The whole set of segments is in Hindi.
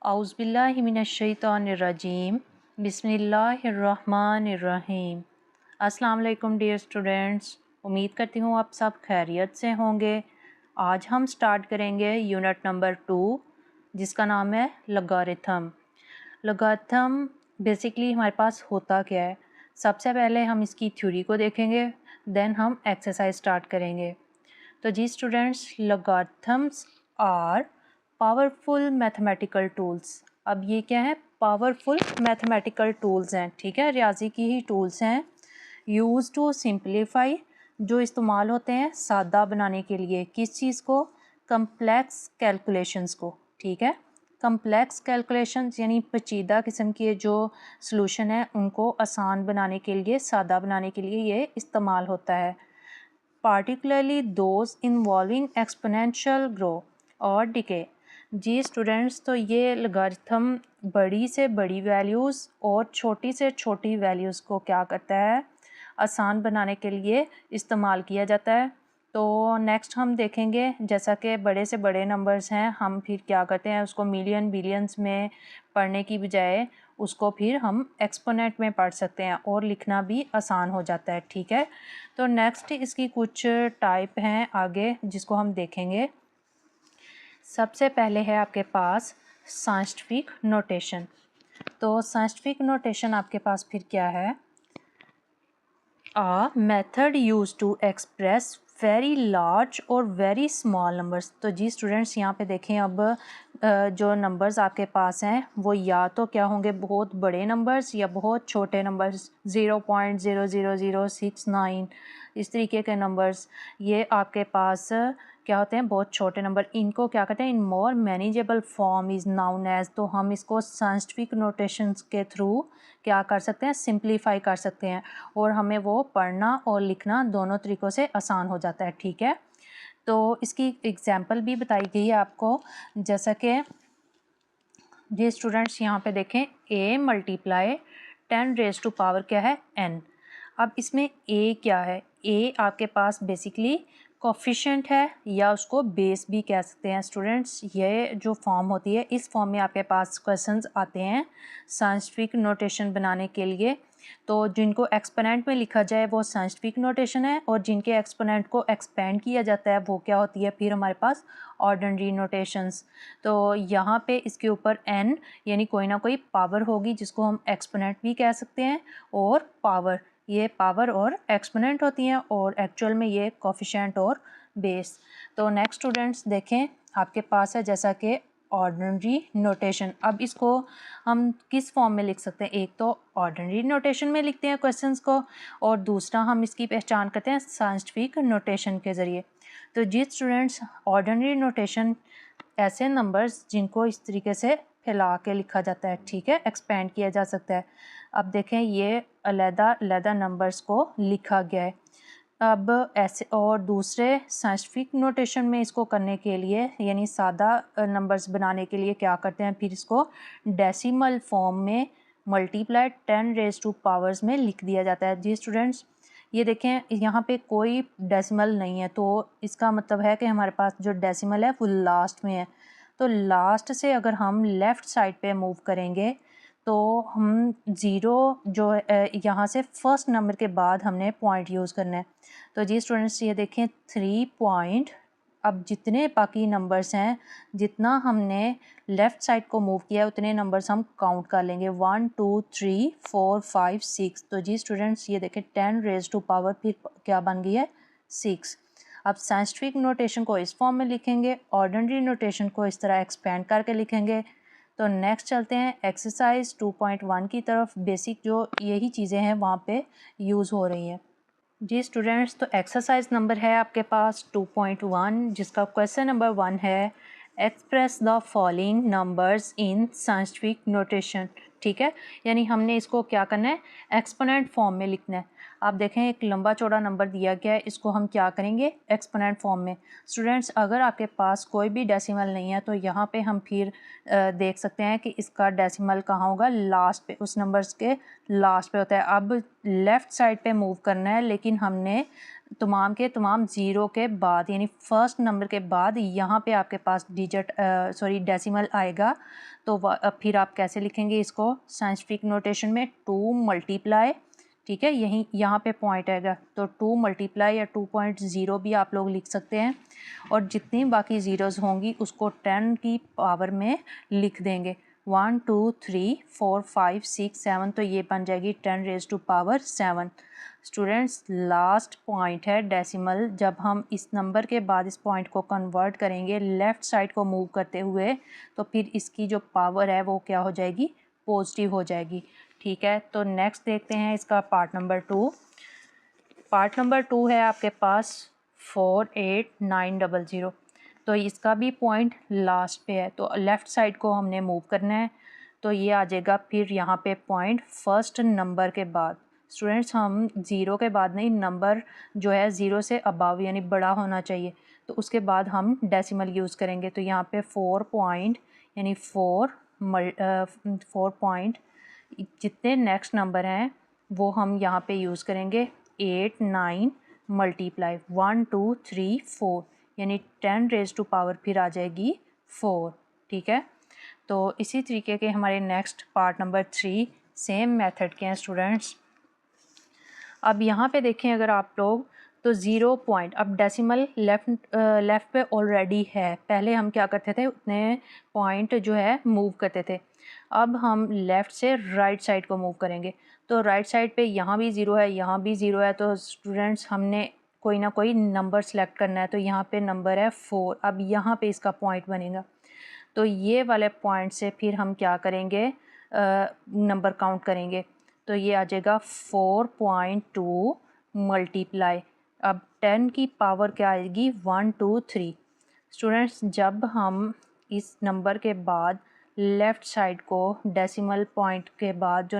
औज़ुबिल्लाहिमिनश्शैतानिर्रजीम बिस्मिल्लाहिर्रहमानिर्रहीम। अस्सलाम वालेकुम डियर स्टूडेंट्स, उम्मीद करती हूँ आप सब खैरियत से होंगे। आज हम स्टार्ट करेंगे यूनिट नंबर 2 जिसका नाम है लॉगरिथम। लॉगरिथम बेसिकली हमारे पास होता क्या है, सबसे पहले हम इसकी थ्योरी को देखेंगे, देन हम एक्सरसाइज स्टार्ट करेंगे। तो जी students, logarithms are powerful mathematical tools. अब ये क्या है, पावरफुल मैथमेटिकल टूल्स हैं, ठीक है, रियाजी की ही टूल्स हैं। यूज़ टू सिंप्लीफाई, जो इस्तेमाल होते हैं सादा बनाने के लिए, किस चीज़ को, कम्प्लेक्स कैलकुलेशंस को, ठीक है। कम्प्लेक्स कैलकुलेशंस यानी पेचीदा किस्म के जो सॉल्यूशन है उनको आसान बनाने के लिए, सादा बनाने के लिए ये इस्तेमाल होता है। particularly those involving exponential growth और decay। जी स्टूडेंट्स, तो ये लॉगरिथम बड़ी से बड़ी वैल्यूज़ और छोटी से छोटी वैल्यूज़ को क्या करता है, आसान बनाने के लिए इस्तेमाल किया जाता है। तो नेक्स्ट हम देखेंगे, जैसा कि बड़े से बड़े नंबर्स हैं, हम फिर क्या करते हैं उसको मिलियन बिलियंस में पढ़ने की बजाय उसको फिर हम एक्सपोनेंट में पढ़ सकते हैं और लिखना भी आसान हो जाता है, ठीक है। तो नेक्स्ट इसकी कुछ टाइप हैं आगे जिसको हम देखेंगे। सबसे पहले है आपके पास साइंटिफिक नोटेशन। तो साइंटिफिक नोटेशन आपके पास फिर क्या है, a method used to express very large और वेरी स्मॉल नंबर्स। तो जी स्टूडेंट्स, यहाँ पे देखें, अब जो नंबर्स आपके पास हैं वो या तो क्या होंगे, बहुत बड़े नंबर्स या बहुत छोटे नंबर्स, 0.00069 इस तरीके के नंबर्स, ये आपके पास क्या होते हैं, बहुत छोटे नंबर। इनको क्या कहते हैं, in more manageable form is known as. तो हम इसको साइंटिफिक नोटेशंस के थ्रू क्या कर सकते हैं, सिंप्लीफाई कर सकते हैं और हमें वो पढ़ना और लिखना दोनों तरीक़ों से आसान हो जाता है, ठीक है। तो इसकी एग्जांपल भी बताई गई है आपको, जैसा कि ये स्टूडेंट्स यहाँ पे देखें, a multiply 10 raise to power क्या है, n। अब इसमें a क्या है, a आपके पास बेसिकली कोफिशिएंट है या उसको बेस भी कह सकते हैं। स्टूडेंट्स, ये जो फॉर्म होती है, इस फॉर्म में आपके पास क्वेश्चंस आते हैं साइंटिफिक नोटेशन बनाने के लिए। तो जिनको एक्सपोनेंट में लिखा जाए वो साइंटिफिक नोटेशन है, और जिनके एक्सपोनेंट को एक्सपेंड किया जाता है वो क्या होती है फिर हमारे पास ऑर्डिनरी नोटेशंस। तो यहाँ पे इसके ऊपर n यानी कोई ना कोई पावर होगी जिसको हम एक्सपोनेंट भी कह सकते हैं, और पावर, ये पावर और एक्सपोनेंट होती हैं, और एक्चुअल में ये कोफिशिएंट और बेस। तो नेक्स्ट स्टूडेंट्स देखें, आपके पास है जैसा कि ऑर्डिनरी नोटेशन। अब इसको हम किस फॉर्म में लिख सकते हैं, एक तो ऑर्डिनरी नोटेशन में लिखते हैं क्वेश्चंस को, और दूसरा हम इसकी पहचान करते हैं साइंटिफिक नोटेशन के ज़रिए। तो जी स्टूडेंट्स, ऑर्डिनरी नोटेशन ऐसे नंबर्स जिनको इस तरीके से फैला के लिखा जाता है, ठीक है, एक्सपेंड किया जा सकता है। अब देखें, ये अलग-अलग नंबर्स को लिखा गया है। अब ऐसे और दूसरे साइंटिफिक नोटेशन में इसको करने के लिए यानी सादा नंबर्स बनाने के लिए क्या करते हैं, फिर इसको डेसिमल फॉर्म में मल्टीप्लाई 10 रेज़ टू पावर्स में लिख दिया जाता है। जी स्टूडेंट्स, ये देखें, यहाँ पे कोई डेसिमल नहीं है, तो इसका मतलब है कि हमारे पास जो डेसिमल है वो लास्ट में है। तो लास्ट से अगर हम लेफ़्ट साइड पे मूव करेंगे तो हम ज़ीरो जो यहाँ से फर्स्ट नंबर के बाद हमने पॉइंट यूज़ करना है। तो जी स्टूडेंट्स, ये देखें 3 पॉइंट। अब जितने बाकी नंबर्स हैं, जितना हमने लेफ़्ट साइड को मूव किया है उतने नंबर्स हम काउंट कर लेंगे, 1 2 3 4 5 6। तो जी स्टूडेंट्स, ये देखें 10 रेज़ टू पावर फिर क्या बन गई है, 6। अब साइंटिफिक नोटेशन को इस फॉर्म में लिखेंगे, ऑर्डिनरी नोटेशन को इस तरह एक्सपेंड करके लिखेंगे। तो नेक्स्ट चलते हैं एक्सरसाइज 2.1 की तरफ। बेसिक जो यही चीज़ें हैं वहाँ पे यूज़ हो रही हैं। जी स्टूडेंट्स, तो एक्सरसाइज नंबर है आपके पास 2.1 जिसका क्वेश्चन नंबर 1 है, express the following numbers in scientific notation, ठीक है। यानी हमने इसको क्या करना है, एक्सपोनेंट फॉर्म में लिखना है। आप देखें, एक लंबा चौड़ा नंबर दिया गया है, इसको हम क्या करेंगे, एक्सपोनेंट फॉर्म में। स्टूडेंट्स, अगर आपके पास कोई भी डेसिमल नहीं है तो यहाँ पे हम फिर देख सकते हैं कि इसका डेसिमल कहाँ होगा, लास्ट पे, उस नंबर्स के लास्ट पे होता है। अब लेफ़्ट साइड पे मूव करना है, लेकिन हमने तमाम के तमाम ज़ीरो के बाद यानी फर्स्ट नंबर के बाद यहाँ पे आपके पास डिजिट डेसिमल आएगा। तो अब फिर आप कैसे लिखेंगे इसको साइंटिफिक नोटेशन में 2 मल्टीप्लाई, ठीक है, यहीं यहाँ पे पॉइंट आएगा तो 2 मल्टीप्लाई या 2.0 भी आप लोग लिख सकते हैं। और जितनी बाकी ज़ीरोज़ होंगी उसको 10 की पावर में लिख देंगे। 1 2 3 4 5 6 7 तो ये बन जाएगी 10 raise to power 7। Students last point है डेसिमल। जब हम इस नंबर के बाद इस पॉइंट को कन्वर्ट करेंगे लेफ़्ट साइड को मूव करते हुए तो फिर इसकी जो पावर है वो क्या हो जाएगी, पॉजिटिव हो जाएगी। ठीक है, तो नेक्स्ट देखते हैं इसका पार्ट नंबर 2। पार्ट नंबर 2 है आपके पास 48900। तो इसका भी पॉइंट लास्ट पे है तो लेफ़्ट साइड को हमने मूव करना है। तो ये आ जाएगा फिर यहाँ पे पॉइंट फर्स्ट नंबर के बाद। स्टूडेंट्स हम ज़ीरो के बाद नहीं, नंबर जो है ज़ीरो से अबव यानी बड़ा होना चाहिए तो उसके बाद हम डेसिमल यूज़ करेंगे। तो यहाँ पे 4 पॉइंट यानी 4 पॉइंट जितने नेक्स्ट नंबर हैं वो हम यहाँ पे यूज़ करेंगे। 8 9 मल्टीप्लाई 1 2 3 4 यानी 10 रेज़ टू पावर फिर आ जाएगी 4। ठीक है, तो इसी तरीके के हमारे next part number 3 same method के हैं स्टूडेंट्स। अब यहाँ पे देखें अगर आप लोग तो 0 पॉइंट, अब डेसिमल लेफ़्ट पे ऑलरेडी है, पहले हम क्या करते थे उतने पॉइंट जो है मूव करते थे। अब हम लेफ़्ट से राइट साइड को मूव करेंगे तो राइट साइड पे यहाँ भी ज़ीरो है, यहाँ भी ज़ीरो है। तो स्टूडेंट्स हमने कोई ना कोई नंबर सेलेक्ट करना है। तो यहाँ पे नंबर है 4, अब यहाँ पे इसका पॉइंट बनेगा। तो ये वाले पॉइंट से फिर हम क्या करेंगे, नंबर काउंट करेंगे। तो ये आ जाएगा 4.2 मल्टीप्लाई, अब 10 की पावर क्या आएगी 1 2 3। स्टूडेंट्स जब हम इस नंबर के बाद लेफ़्ट साइड को डेसिमल पॉइंट के बाद जो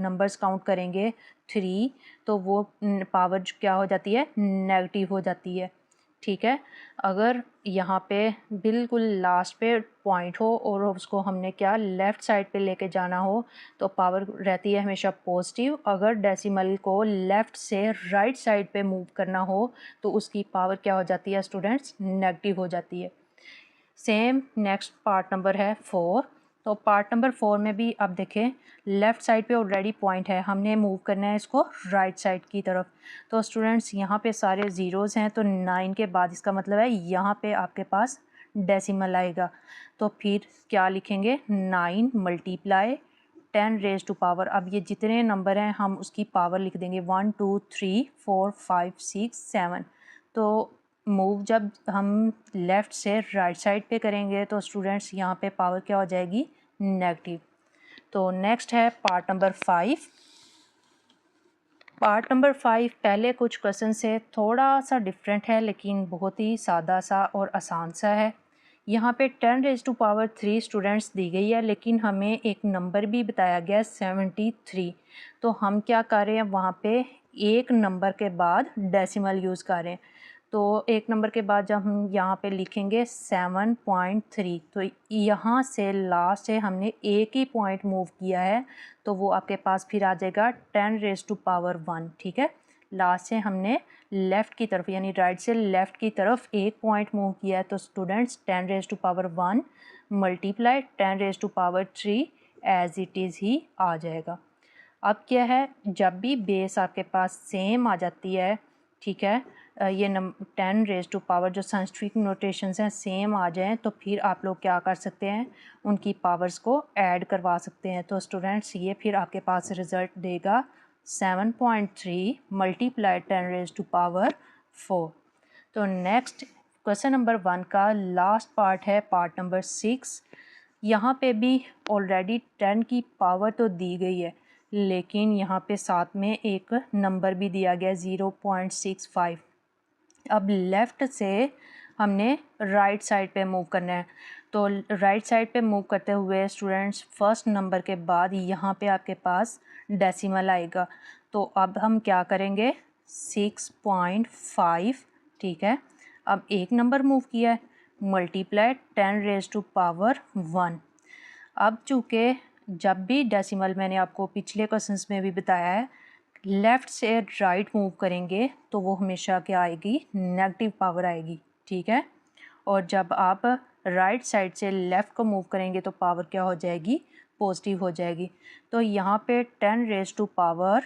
नंबर्स काउंट करेंगे 3 तो वो पावर क्या हो जाती है, नेगेटिव हो जाती है। ठीक है, अगर यहाँ पे बिल्कुल लास्ट पे पॉइंट हो और उसको हमने क्या लेफ़्ट साइड पे लेके जाना हो तो पावर रहती है हमेशा पॉजिटिव। अगर डेसिमल को लेफ़्ट से राइट साइड पे मूव करना हो तो उसकी पावर क्या हो जाती है स्टूडेंट्स, नेगेटिव हो जाती है। सेम नेक्स्ट पार्ट नंबर है 4। तो पार्ट नंबर 4 में भी अब देखें लेफ़्ट साइड पे ऑलरेडी पॉइंट है, हमने मूव करना है इसको राइट साइड की तरफ। तो स्टूडेंट्स यहाँ पे सारे ज़ीरोज़ हैं तो 9 के बाद इसका मतलब है यहाँ पे आपके पास डेसिमल आएगा। तो फिर क्या लिखेंगे 9 मल्टीप्लाई 10 रेज़ टू पावर, अब ये जितने नंबर हैं हम उसकी पावर लिख देंगे 1 2 3 4 5 6 7। तो मूव जब हम लेफ़्ट से राइट साइड पे करेंगे तो स्टूडेंट्स यहाँ पे पावर क्या हो जाएगी, नेगेटिव। तो नेक्स्ट है पार्ट नंबर 5। पार्ट नंबर 5 पहले कुछ क्वेश्चन से थोड़ा सा डिफरेंट है लेकिन बहुत ही सादा सा और आसान सा है। यहाँ पे 10 रेज़ टू पावर 3 स्टूडेंट्स दी गई है लेकिन हमें एक नंबर भी बताया गया है 73। तो हम क्या कर रहे हैं वहाँ पे एक नंबर के बाद डेसिमल यूज़ कर रहे हैं। तो एक नंबर के बाद जब हम यहाँ पे लिखेंगे 7.3 तो यहाँ से लास्ट से हमने एक ही पॉइंट मूव किया है तो वो आपके पास फिर आ जाएगा 10 रेज़ टू पावर 1। ठीक है, लास्ट से हमने लेफ़्ट की तरफ यानी राइट से लेफ़्ट की तरफ एक पॉइंट मूव किया है तो students 10 raise to power 1 multiply 10 raise to power 3 as it is ही आ जाएगा। अब क्या है, जब भी बेस आपके पास सेम आ जाती है, ठीक है, ये 10 रेज़ टू पावर जो साइंटिफिक नोटेशंस हैं सेम आ जाएं तो फिर आप लोग क्या कर सकते हैं, उनकी पावर्स को ऐड करवा सकते हैं। तो स्टूडेंट्स ये फिर आपके पास रिज़ल्ट देगा 7.3 मल्टीप्लाई 10 रेज़ टू पावर 4। तो नेक्स्ट क्वेश्चन नंबर 1 का लास्ट पार्ट है पार्ट नंबर 6। यहाँ पे भी ऑलरेडी 10 की पावर तो दी गई है लेकिन यहाँ पे साथ में एक नंबर भी दिया गया 0.65। अब लेफ़्ट से हमने राइट साइड पे मूव करना है। तो राइट साइड पे मूव करते हुए स्टूडेंट्स फर्स्ट नंबर के बाद यहाँ पे आपके पास डेसिमल आएगा। तो अब हम क्या करेंगे 6.5। ठीक है, अब एक नंबर मूव किया है मल्टीप्लाई 10 रेज़ टू पावर 1। अब चूँकि जब भी डेसिमल, मैंने आपको पिछले क्वेश्चंस में भी बताया है लेफ़्ट से राइट मूव करेंगे तो वो हमेशा क्या आएगी, नेगेटिव पावर आएगी, ठीक है। और जब आप राइट साइड से लेफ़्ट को मूव करेंगे तो पावर क्या हो जाएगी, पॉजिटिव हो जाएगी। तो यहाँ पे 10⁻²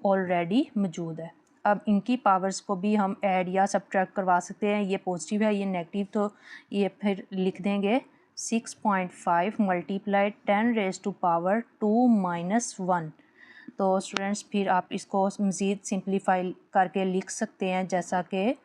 ऑलरेडी मौजूद है। अब इनकी पावर्स को भी हम ऐड या सब्ट्रैक्ट करवा सकते हैं। ये पॉजिटिव है, ये नेगेटिव, तो ये फिर लिख देंगे 6.5 मल्टीप्लाई 10⁻² माइनस 1। तो स्टूडेंट्स फिर आप इसको मज़ीद सिंप्लीफाई करके लिख सकते हैं, जैसा कि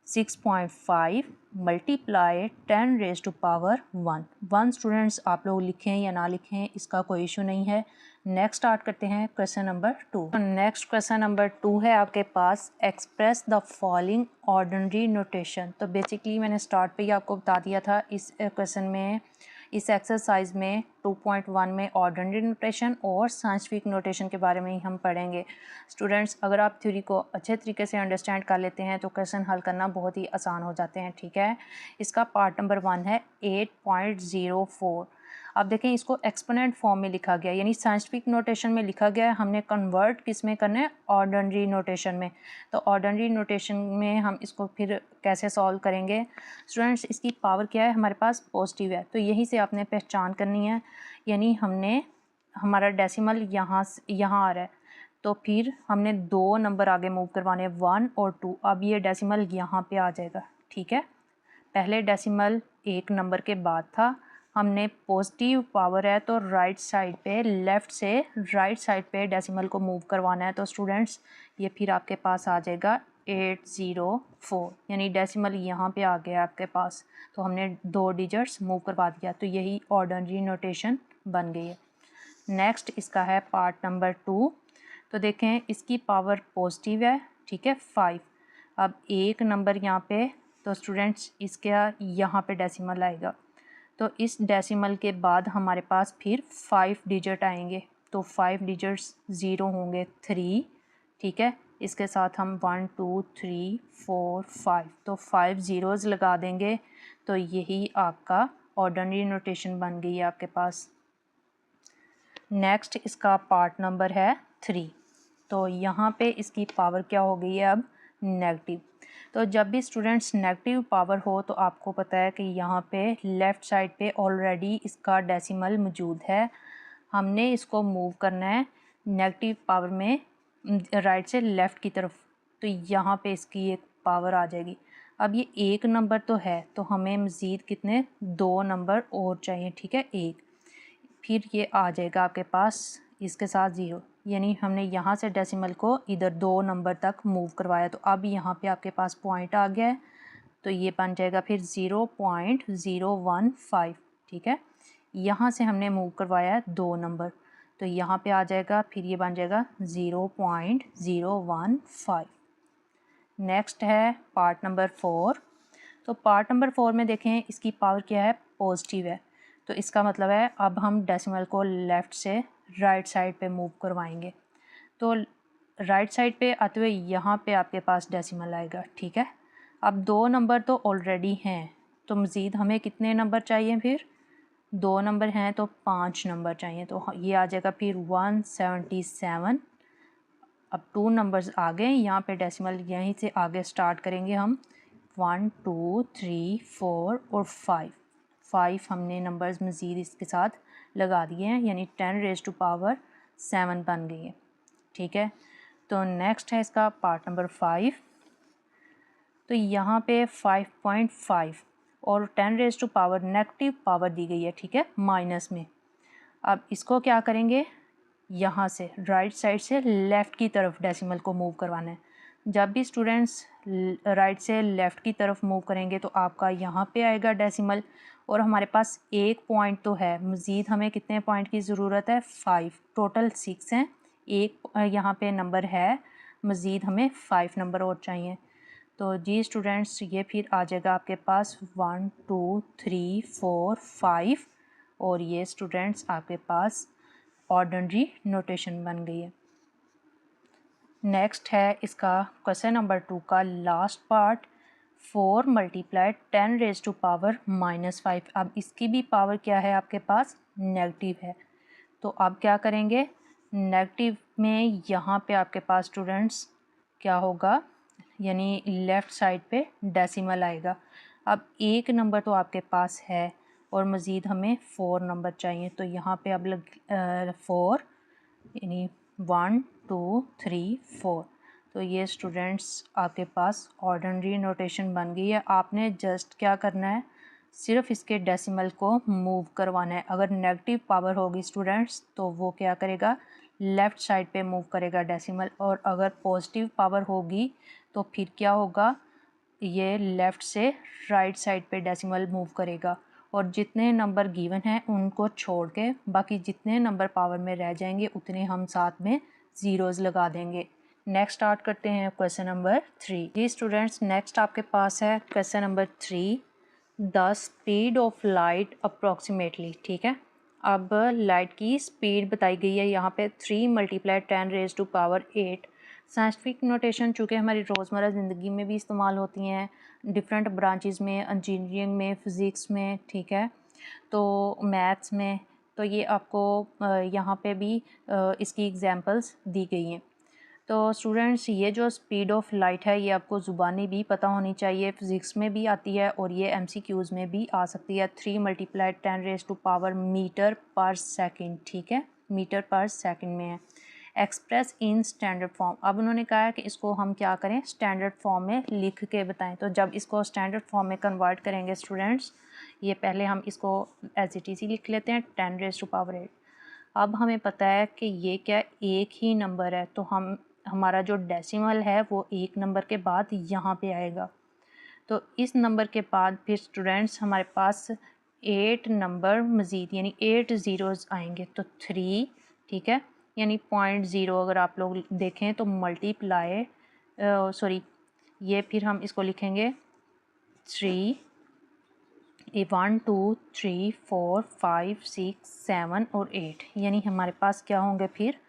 6.5 मल्टीप्लाई 10⁻1। 1 स्टूडेंट्स आप लोग लिखें या ना लिखें, इसका कोई इशू नहीं है। नेक्स्ट स्टार्ट करते हैं question number 2। Next question number 2 है आपके पास, express the following ordinary notation. तो बेसिकली मैंने स्टार्ट पे ही आपको बता दिया था, इस क्वेश्चन में, इस एक्सरसाइज में 2.1 में ऑर्डिनरी नोटेशन और साइंटिफिक नोटेशन के बारे में ही हम पढ़ेंगे। स्टूडेंट्स अगर आप थ्योरी को अच्छे तरीके से अंडरस्टैंड कर लेते हैं तो क्वेश्चन हल करना बहुत ही आसान हो जाते हैं, ठीक है। इसका पार्ट नंबर 1 है 8.04। अब देखें, इसको एक्सपोनेंट फॉर्म में लिखा गया, यानी साइंटिफिक नोटेशन में लिखा गया है, हमने कन्वर्ट किस में करना है, ऑर्डिनरी नोटेशन में। तो ऑर्डिनरी नोटेशन में हम इसको फिर कैसे सॉल्व करेंगे। स्टूडेंट्स इसकी पावर क्या है, हमारे पास पॉजिटिव है, तो यहीं से आपने पहचान करनी है, यानी हमने, हमारा डेसिमल यहाँ आ रहा है, तो फिर हमने 2 नंबर आगे मूव करवाने, 1 और 2। अब ये डेसिमल यहाँ पे आ जाएगा, ठीक है। पहले डेसिमल 1 नंबर के बाद था, हमने पॉजिटिव पावर है तो राइट साइड पे, लेफ़्ट से राइट साइड पे डेसिमल को मूव करवाना है। तो स्टूडेंट्स ये फिर आपके पास आ जाएगा 804, यानी डेसिमल यहाँ पे आ गया आपके पास, तो हमने 2 डिजिट्स मूव करवा दिया, तो यही ऑर्डिनरी नोटेशन बन गई है। नेक्स्ट इसका है पार्ट नंबर 2। तो देखें इसकी पावर पॉजिटिव है, ठीक है, 5। अब 1 नंबर यहाँ पे, तो स्टूडेंट्स इसका यहाँ पे डेसिमल आएगा, तो इस डेसिमल के बाद हमारे पास फिर 5 डिजिट आएंगे, तो 5 डिजिट्स 0 होंगे 3, ठीक है। इसके साथ हम 1 2 3 4 5, तो 5 ज़ीरोज़ लगा देंगे, तो यही आपका ऑर्डिनरी नोटेशन बन गई है आपके पास। नेक्स्ट इसका पार्ट नंबर है 3। तो यहाँ पे इसकी पावर क्या हो गई है अब, नेगेटिव। तो जब भी स्टूडेंट्स नेगेटिव पावर हो तो आपको पता है कि यहाँ पे लेफ़्ट साइड पे ऑलरेडी इसका डेसिमल मौजूद है, हमने इसको मूव करना है नेगेटिव पावर में राइट से लेफ़्ट की तरफ, तो यहाँ पे इसकी एक पावर आ जाएगी। अब ये 1 नंबर तो है, तो हमें मज़ीद कितने, 2 नंबर और चाहिए, ठीक है, 1। फिर ये आ जाएगा आपके पास इसके साथ 0, यानी हमने यहाँ से डेसिमल को इधर 2 नंबर तक मूव करवाया, तो अब यहाँ पे आपके पास पॉइंट आ गया है, तो ये बन जाएगा फिर 0.015, ठीक है। यहाँ से हमने मूव करवाया है 2 नंबर, तो यहाँ पे आ जाएगा, फिर ये बन जाएगा 0.015। नेक्स्ट है पार्ट नंबर 4। तो पार्ट नंबर 4 में देखें इसकी पावर क्या है, पॉजिटिव है, तो इसका मतलब है अब हम डेसिमल को लेफ़्ट से राइट साइड पे मूव करवाएंगे, तो राइट साइड पे आते हुए यहाँ पे आपके पास डेसिमल आएगा, ठीक है। अब 2 नंबर तो ऑलरेडी हैं, तो मज़ीद हमें कितने नंबर चाहिए, फिर 2 नंबर हैं तो 5 नंबर चाहिए, तो ये आ जाएगा फिर 177। अब 2 नंबर्स आ गए, यहाँ पे डेसिमल यहीं से आगे स्टार्ट करेंगे हम, 1 2 3 4 और 5 हमने नंबर्स मज़ीद इसके साथ लगा दिए हैं, यानी 10⁻7 बन गई है, ठीक है। तो नेक्स्ट है इसका पार्ट नंबर 5। तो यहाँ पे 5.5 और 10⁻, नेगेटिव पावर दी गई है, ठीक है, माइनस में। अब इसको क्या करेंगे, यहाँ से राइट साइड से लेफ़्ट की तरफ डेसिमल को मूव करवाना है। जब भी स्टूडेंट्स राइट से लेफ़्ट की तरफ मूव करेंगे तो आपका यहाँ पे आएगा डेसिमल, और हमारे पास 1 पॉइंट तो है, मज़ीद हमें कितने पॉइंट की ज़रूरत है, 5, टोटल 6 हैं, एक यहाँ पे नंबर है, मज़ीद हमें 5 नंबर और चाहिए। तो जी स्टूडेंट्स ये फिर आ जाएगा आपके पास 1 2 3 4 5, और ये स्टूडेंट्स आपके पास ऑर्डिनरी नोटेशन बन गई है। नेक्स्ट है इसका क्वेश्चन नंबर 2 का लास्ट पार्ट, 4 मल्टीप्लाई 10⁻⁻5। अब इसकी भी पावर क्या है आपके पास, नेगेटिव है, तो अब क्या करेंगे, नेगेटिव में यहाँ पे आपके पास स्टूडेंट्स क्या होगा, यानी लेफ़्ट साइड पे डेसिमल आएगा। अब एक नंबर तो आपके पास है और मज़ीद हमें 4 नंबर चाहिए, तो यहाँ पे अब 4 यानी 1 2 3 4। तो ये स्टूडेंट्स आपके पास ऑर्डिनरी नोटेशन बन गई है। आपने जस्ट क्या करना है, सिर्फ इसके डेसिमल को मूव करवाना है। अगर नेगेटिव पावर होगी स्टूडेंट्स तो वो क्या करेगा, लेफ़्ट साइड पे मूव करेगा डेसिमल, और अगर पॉजिटिव पावर होगी तो फिर क्या होगा, ये लेफ़्ट से राइट साइड पे डेसिमल मूव करेगा। और जितने नंबर गिवन हैं उनको छोड़ के बाकी जितने नंबर पावर में रह जाएंगे उतने हम साथ में ज़ीरोज़ लगा देंगे। नेक्स्ट स्टार्ट करते हैं क्वेश्चन नंबर 3। जी स्टूडेंट्स, नेक्स्ट आपके पास है question number 3, the speed of light approximately. ठीक है, अब लाइट की स्पीड बताई गई है यहाँ पे 3 × 10⁻⁸ साइंटिफिक नोटेशन चूँकि हमारी रोज़मर्रा ज़िंदगी में भी इस्तेमाल होती हैं, डिफरेंट ब्रांचेस में, इंजीनियरिंग में, फ़िज़िक्स में, ठीक है, तो मैथ्स में, तो ये आपको यहाँ पे भी इसकी एग्जांपल्स दी गई हैं। तो स्टूडेंट्स, ये जो स्पीड ऑफ लाइट है ये आपको ज़ुबानी भी पता होनी चाहिए, फ़िज़िक्स में भी आती है और ये MCQs में भी आ सकती है। 3 × 10⁻⁷ मीटर पर सेकंड, ठीक है, मीटर पर सेकंड में है। एक्सप्रेस इन स्टैंडर्ड फॉर्म, अब उन्होंने कहा है कि इसको हम क्या करें, स्टैंडर्ड फॉर्म में लिख के बताएं। तो जब इसको स्टैंडर्ड फॉर्म में कन्वर्ट करेंगे स्टूडेंट्स, ये पहले हम इसको एज इट इज़ लिख लेते हैं 10⁸8। अब हमें पता है कि ये क्या एक ही नंबर है, तो हमारा जो डेसिमल है वो एक नंबर के बाद यहाँ पे आएगा। तो इस नंबर के बाद फिर स्टूडेंट्स हमारे पास 8 नंबर मज़ीद यानी 8 ज़ीरोज़ आएंगे, तो 3, ठीक है, यानी 0.0 अगर आप लोग देखें तो मल्टीप्लाई ये फिर हम इसको लिखेंगे 3 1 2 3 4 5 6 7 और 8, यानी हमारे पास क्या होंगे फिर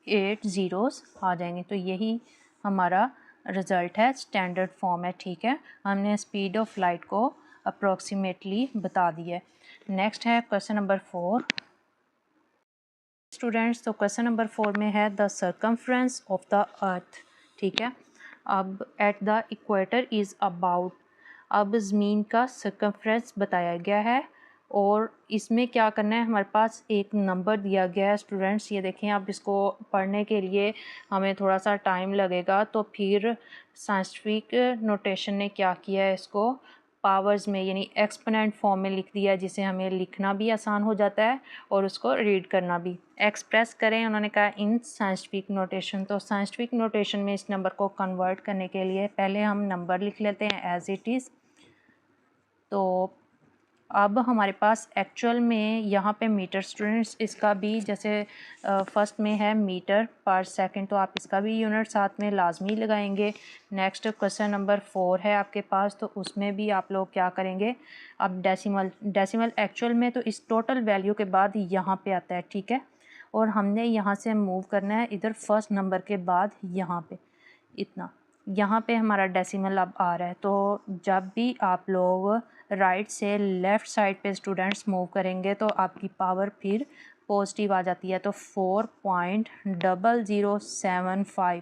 8 ज़ीरोज़ आ जाएंगे। तो यही हमारा रिज़ल्ट है, स्टैंडर्ड फॉर्म है, ठीक है। हमने स्पीड ऑफ लाइट को अप्रॉक्सीमेटली बता दिया है। नेक्स्ट है क्वेश्चन नंबर 4 स्टूडेंट्स। तो क्वेश्चन नंबर 4 में है the circumference of the earth, ठीक है। अब at the equator is about, अब ज़मीन का सर्कमफ्रेंस बताया गया है और इसमें क्या करना है, हमारे पास एक नंबर दिया गया है स्टूडेंट्स। ये देखें, आप इसको पढ़ने के लिए हमें थोड़ा सा टाइम लगेगा, तो फिर साइंटिफिक नोटेशन ने क्या किया है, इसको पावर्स में यानी एक्सपोनेंट फॉर्म में लिख दिया है, जिसे हमें लिखना भी आसान हो जाता है और उसको रीड करना भी। एक्सप्रेस करें, उन्होंने कहा इन साइंटिफिक नोटेशन। तो साइंटिफिक नोटेशन में इस नंबर को कन्वर्ट करने के लिए पहले हम नंबर लिख लेते हैं एज इट इज़। तो अब हमारे पास एक्चुअल में यहाँ पे मीटर स्टूडेंट्स, इसका भी जैसे फर्स्ट में है मीटर पर सेकंड, तो आप इसका भी यूनिट साथ में लाजमी लगाएंगे। नेक्स्ट क्वेश्चन नंबर 4 है आपके पास, तो उसमें भी आप लोग क्या करेंगे, अब डेसिमल एक्चुअल में तो इस टोटल वैल्यू के बाद यहाँ पे आता है, ठीक है, और हमने यहाँ से मूव करना है इधर फर्स्ट नंबर के बाद यहाँ पे इतना, यहाँ पे हमारा डेसिमल अब आ रहा है। तो जब भी आप लोग राइट से लेफ़्ट साइड पे स्टूडेंट्स मूव करेंगे तो आपकी पावर फिर पॉजिटिव आ जाती है, तो 4.0075।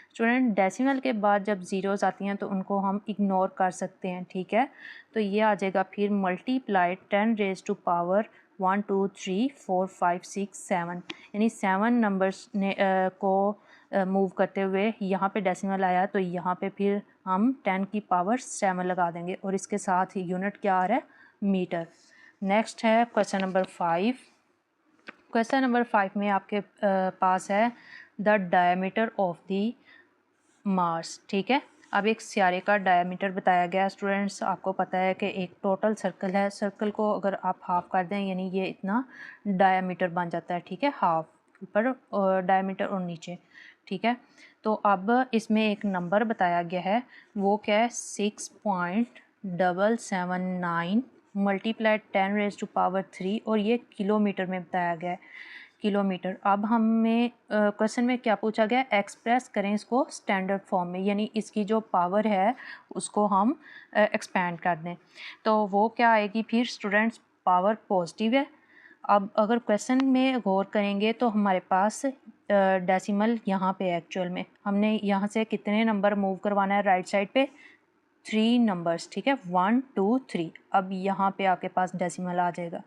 स्टूडेंट, डेसिमल के बाद जब ज़ीरोज़ आती हैं तो उनको हम इग्नोर कर सकते हैं, ठीक है। तो ये आ जाएगा फिर मल्टीप्लाई 10⁻1 2 3 4 5 6 7, यानी 7 नंबर्स ने को मूव करते हुए यहाँ पे डेसिमल आया, तो यहाँ पे फिर हम 10 की पावर 7 लगा देंगे और इसके साथ ही यूनिट क्या आ रहा है, मीटर। नेक्स्ट है क्वेश्चन नंबर 5। क्वेश्चन नंबर 5 में आपके पास है the diameter of the Mars, ठीक है। अब एक सियारे का डायमीटर बताया गया है स्टूडेंट्स। आपको पता है कि एक टोटल सर्कल है, सर्कल को अगर आप हाफ कर दें यानी ये इतना डायमीटर बन जाता है, ठीक है, हाफ ऊपर और डायमीटर और नीचे, ठीक है। तो अब इसमें एक नंबर बताया गया है, वो क्या है, 6.779 मल्टीप्लाई 10⁻³ और ये किलोमीटर में बताया गया है, किलोमीटर। अब हमें क्वेश्चन में क्या पूछा गया, एक्सप्रेस करें इसको स्टैंडर्ड फॉर्म में, यानी इसकी जो पावर है उसको हम एक्सपेंड कर दें। तो वो क्या आएगी फिर स्टूडेंट्स, पावर पॉजिटिव है। अब अगर क्वेश्चन में गौर करेंगे तो हमारे पास डेसिमल यहाँ पे एक्चुअल में हमने यहाँ से कितने नंबर मूव करवाना है राइट साइड पे, 3 नंबर्स, ठीक है, 1 2 3। अब यहाँ पे आपके पास डेसिमल आ जाएगा,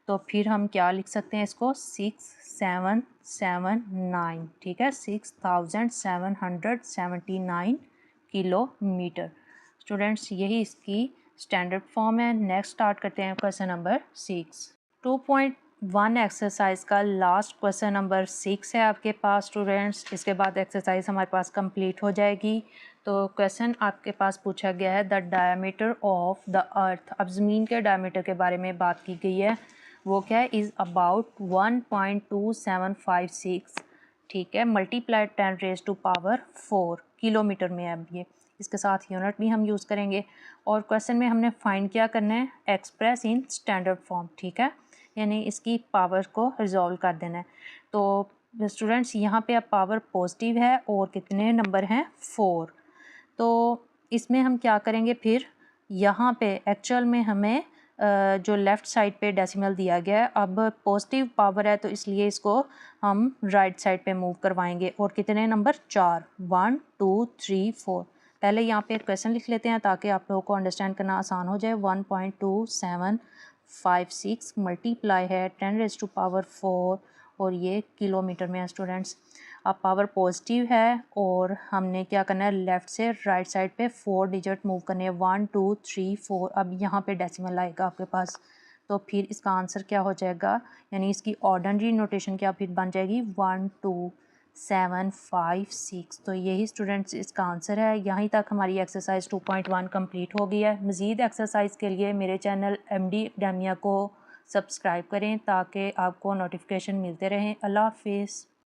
तो फिर हम क्या लिख सकते हैं इसको, 6779, ठीक है, 6779 किलोमीटर। स्टूडेंट्स यही इसकी स्टैंडर्ड फॉर्म है। नेक्स्ट स्टार्ट करते हैं क्वेश्चन नंबर 6। 2.1 एक्सरसाइज का लास्ट क्वेश्चन नंबर 6 है आपके पास स्टूडेंट्स। इसके बाद एक्सरसाइज हमारे पास कंप्लीट हो जाएगी। तो क्वेश्चन आपके पास पूछा गया है the diameter of the earth. अब ज़मीन के डायमीटर के बारे में बात की गई है, वो क्या है, इज़ अबाउट 1.2756, ठीक है, मल्टीप्लाई 10⁻⁴ किलोमीटर में है। अब ये इसके साथ यूनिट भी हम यूज़ करेंगे। और क्वेश्चन में हमने फाइंड क्या करना है, एक्सप्रेस इन स्टैंडर्ड फॉर्म, ठीक है, यानी इसकी पावर को रिजॉल्व कर देना है। तो स्टूडेंट्स यहाँ पे अब पावर पॉजिटिव है और कितने नंबर हैं, 4। तो इसमें हम क्या करेंगे फिर, यहाँ पे एक्चुअल में हमें जो लेफ़्ट साइड पे डेसिमल दिया गया है, अब पॉजिटिव पावर है तो इसलिए इसको हम राइट साइड पे मूव करवाएंगे। और कितने नंबर, 4, 1 2 3 4। पहले यहाँ पे क्वेश्चन लिख लेते हैं ताकि आप लोगों को अंडरस्टैंड करना आसान हो जाए। 1.2756 मल्टीप्लाई है 10⁻⁴ और ये किलोमीटर में है स्टूडेंट्स। अब पावर पॉजिटिव है और हमने क्या करना है, लेफ़्ट से राइट साइड पे 4 डिजिट मूव करने हैं, 1 2 3 4। अब यहाँ पे डेसिमल आएगा आपके पास, तो फिर इसका आंसर क्या हो जाएगा, यानी इसकी ऑर्डिनरी नोटेशन क्या फिर बन जाएगी, 12756। तो यही स्टूडेंट्स इसका आंसर है। यहीं तक हमारी एक्सरसाइज 2.1 कंप्लीट हो गई है। मज़ीद एक्सरसाइज के लिए मेरे चैनल MD एकेडमिया को सब्सक्राइब करें ताकि आपको नोटिफिकेशन मिलते रहें। अल्लाह हाफिज़।